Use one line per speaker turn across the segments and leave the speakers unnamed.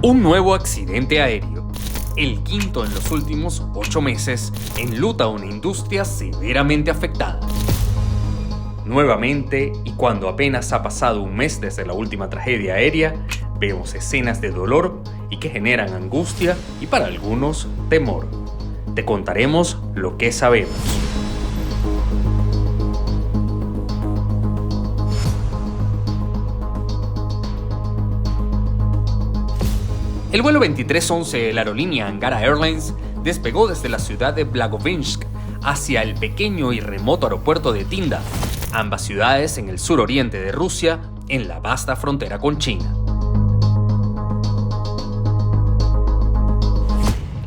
Un nuevo accidente aéreo, el quinto en los últimos 8 meses, enluta una industria severamente afectada. Nuevamente, y cuando apenas ha pasado un mes desde la última tragedia aérea, vemos escenas de dolor y que generan angustia y para algunos temor. Te contaremos lo que sabemos. El vuelo 2311 de la aerolínea Angara Airlines despegó desde la ciudad de Blagovinsk hacia el pequeño y remoto aeropuerto de Tinda, ambas ciudades en el suroriente de Rusia, en la vasta frontera con China.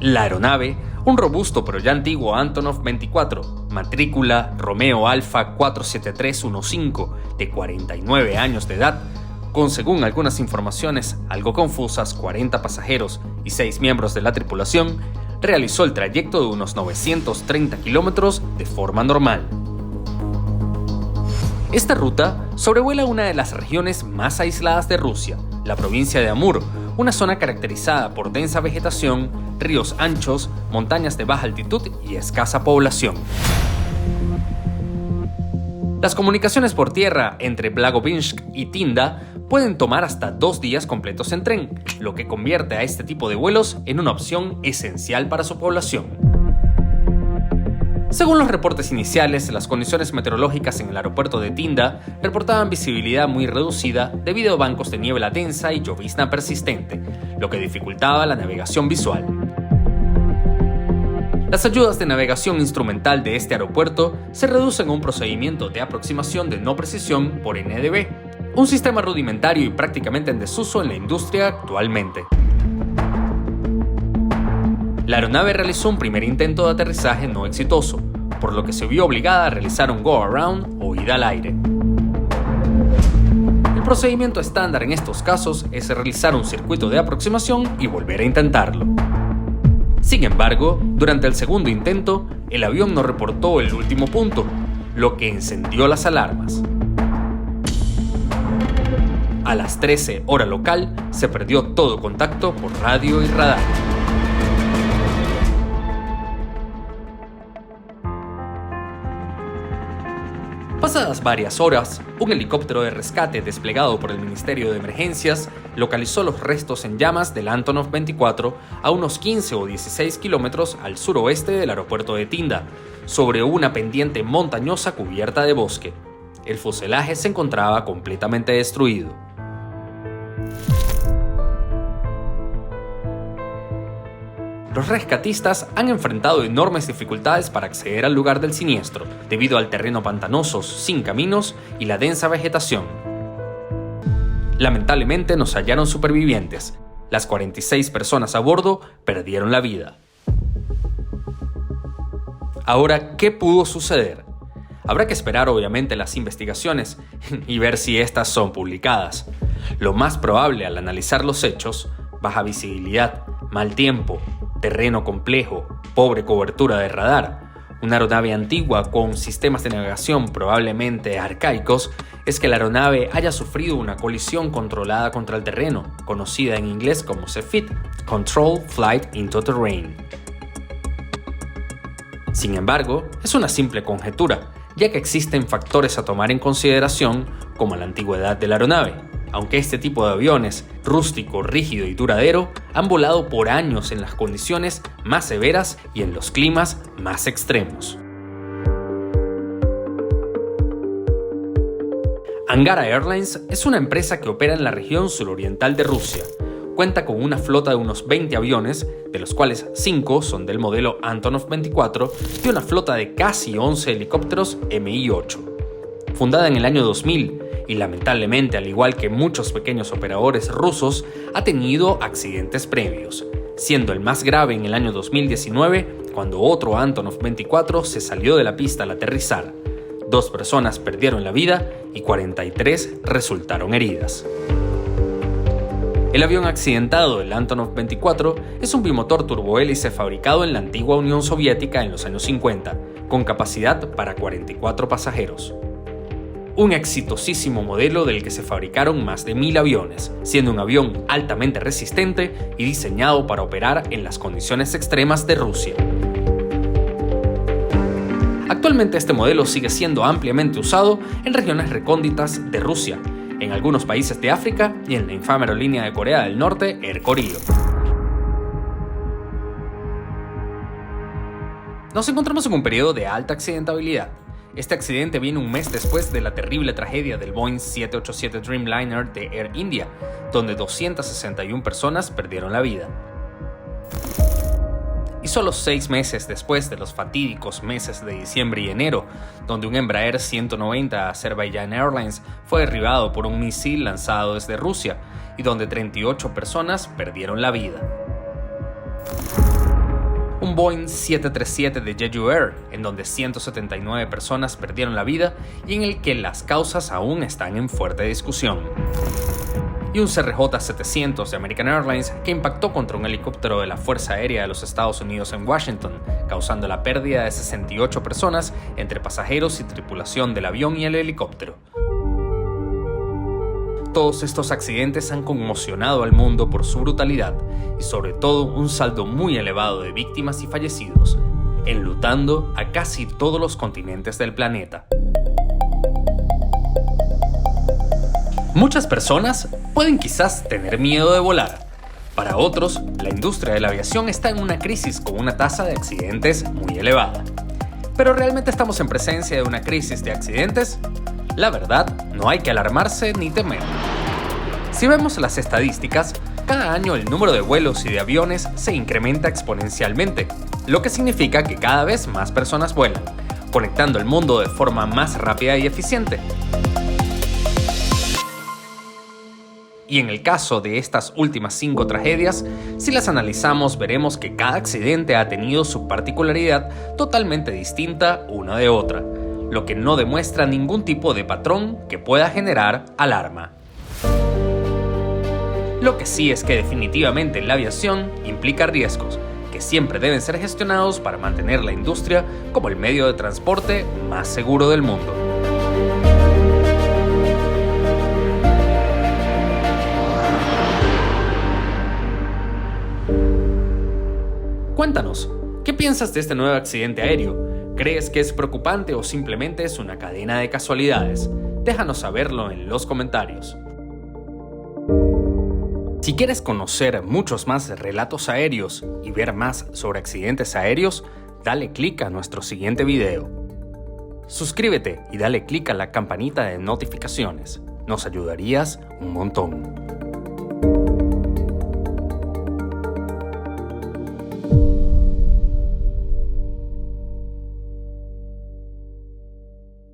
La aeronave, un robusto pero ya antiguo Antonov 24, matrícula Romeo Alfa 47315, de 49 años de edad, con, según algunas informaciones algo confusas, 40 pasajeros y 6 miembros de la tripulación, realizó el trayecto de unos 930 kilómetros de forma normal. Esta ruta sobrevuela una de las regiones más aisladas de Rusia, la provincia de Amur, una zona caracterizada por densa vegetación, ríos anchos, montañas de baja altitud y escasa población. Las comunicaciones por tierra entre Blagovinsk y Tinda pueden tomar hasta 2 días completos en tren, lo que convierte a este tipo de vuelos en una opción esencial para su población. Según los reportes iniciales, las condiciones meteorológicas en el aeropuerto de Tinda reportaban visibilidad muy reducida debido a bancos de niebla densa y llovizna persistente, lo que dificultaba la navegación visual. Las ayudas de navegación instrumental de este aeropuerto se reducen a un procedimiento de aproximación de no precisión por NDB, un sistema rudimentario y prácticamente en desuso en la industria actualmente. La aeronave realizó un primer intento de aterrizaje no exitoso, por lo que se vio obligada a realizar un go-around o ida al aire. El procedimiento estándar en estos casos es realizar un circuito de aproximación y volver a intentarlo. Sin embargo, durante el segundo intento, el avión no reportó el último punto, lo que encendió las alarmas. A las 13 hora local, se perdió todo contacto por radio y radar. Pasadas varias horas, un helicóptero de rescate desplegado por el Ministerio de Emergencias localizó los restos en llamas del Antonov 24 a unos 15 o 16 kilómetros al suroeste del aeropuerto de Tinda, sobre una pendiente montañosa cubierta de bosque. El fuselaje se encontraba completamente destruido. Los rescatistas han enfrentado enormes dificultades para acceder al lugar del siniestro, debido al terreno pantanoso, sin caminos y la densa vegetación. Lamentablemente no se hallaron supervivientes. Las 46 personas a bordo perdieron la vida. Ahora, ¿qué pudo suceder? Habrá que esperar obviamente las investigaciones y ver si estas son publicadas. Lo más probable al analizar los hechos: baja visibilidad, mal tiempo, terreno complejo, pobre cobertura de radar, una aeronave antigua con sistemas de navegación probablemente arcaicos, es que la aeronave haya sufrido una colisión controlada contra el terreno, conocida en inglés como CFIT, Controlled Flight into Terrain. Sin embargo, es una simple conjetura, ya que existen factores a tomar en consideración como la antigüedad de la aeronave, aunque este tipo de aviones, rústico, rígido y duradero, han volado por años en las condiciones más severas y en los climas más extremos. Angara Airlines es una empresa que opera en la región suroriental de Rusia. Cuenta con una flota de unos 20 aviones, de los cuales 5 son del modelo Antonov 24 y una flota de casi 11 helicópteros Mi-8. Fundada en el año 2000, y lamentablemente, al igual que muchos pequeños operadores rusos, ha tenido accidentes previos, siendo el más grave en el año 2019, cuando otro Antonov 24 se salió de la pista al aterrizar. 2 personas perdieron la vida y 43 resultaron heridas. El avión accidentado, el Antonov 24, es un bimotor turbohélice fabricado en la antigua Unión Soviética en los años 50, con capacidad para 44 pasajeros. un exitosísimo modelo del que se fabricaron más de 1000 aviones, siendo un avión altamente resistente y diseñado para operar en las condiciones extremas de Rusia. Actualmente este modelo sigue siendo ampliamente usado en regiones recónditas de Rusia, en algunos países de África y en la infame aerolínea de Corea del Norte, Air Koryo. Nos encontramos en un periodo de alta accidentabilidad. Este accidente viene un mes después de la terrible tragedia del Boeing 787 Dreamliner de Air India, donde 261 personas perdieron la vida. Y solo 6 meses después de los fatídicos meses de diciembre y enero, donde un Embraer 190 Azerbaijan Airlines fue derribado por un misil lanzado desde Rusia y donde 38 personas perdieron la vida. Un Boeing 737 de Jeju Air, en donde 179 personas perdieron la vida y en el que las causas aún están en fuerte discusión. Y un CRJ-700 de American Airlines que impactó contra un helicóptero de la Fuerza Aérea de los Estados Unidos en Washington, causando la pérdida de 68 personas entre pasajeros y tripulación del avión y el helicóptero. Todos estos accidentes han conmocionado al mundo por su brutalidad y sobre todo un saldo muy elevado de víctimas y fallecidos, enlutando a casi todos los continentes del planeta. Muchas personas pueden quizás tener miedo de volar. Para otros, la industria de la aviación está en una crisis con una tasa de accidentes muy elevada. ¿Pero realmente estamos en presencia de una crisis de accidentes? La verdad, no hay que alarmarse ni temer. Si vemos las estadísticas, cada año el número de vuelos y de aviones se incrementa exponencialmente, lo que significa que cada vez más personas vuelan, conectando el mundo de forma más rápida y eficiente. Y en el caso de estas últimas 5 tragedias, si las analizamos veremos que cada accidente ha tenido su particularidad totalmente distinta una de otra, lo que no demuestra ningún tipo de patrón que pueda generar alarma. Lo que sí es que definitivamente la aviación implica riesgos, que siempre deben ser gestionados para mantener la industria como el medio de transporte más seguro del mundo. Cuéntanos, ¿qué piensas de este nuevo accidente aéreo? ¿Crees que es preocupante o simplemente es una cadena de casualidades? Déjanos saberlo en los comentarios. Si quieres conocer muchos más relatos aéreos y ver más sobre accidentes aéreos, dale clic a nuestro siguiente video. Suscríbete y dale clic a la campanita de notificaciones. Nos ayudarías un montón.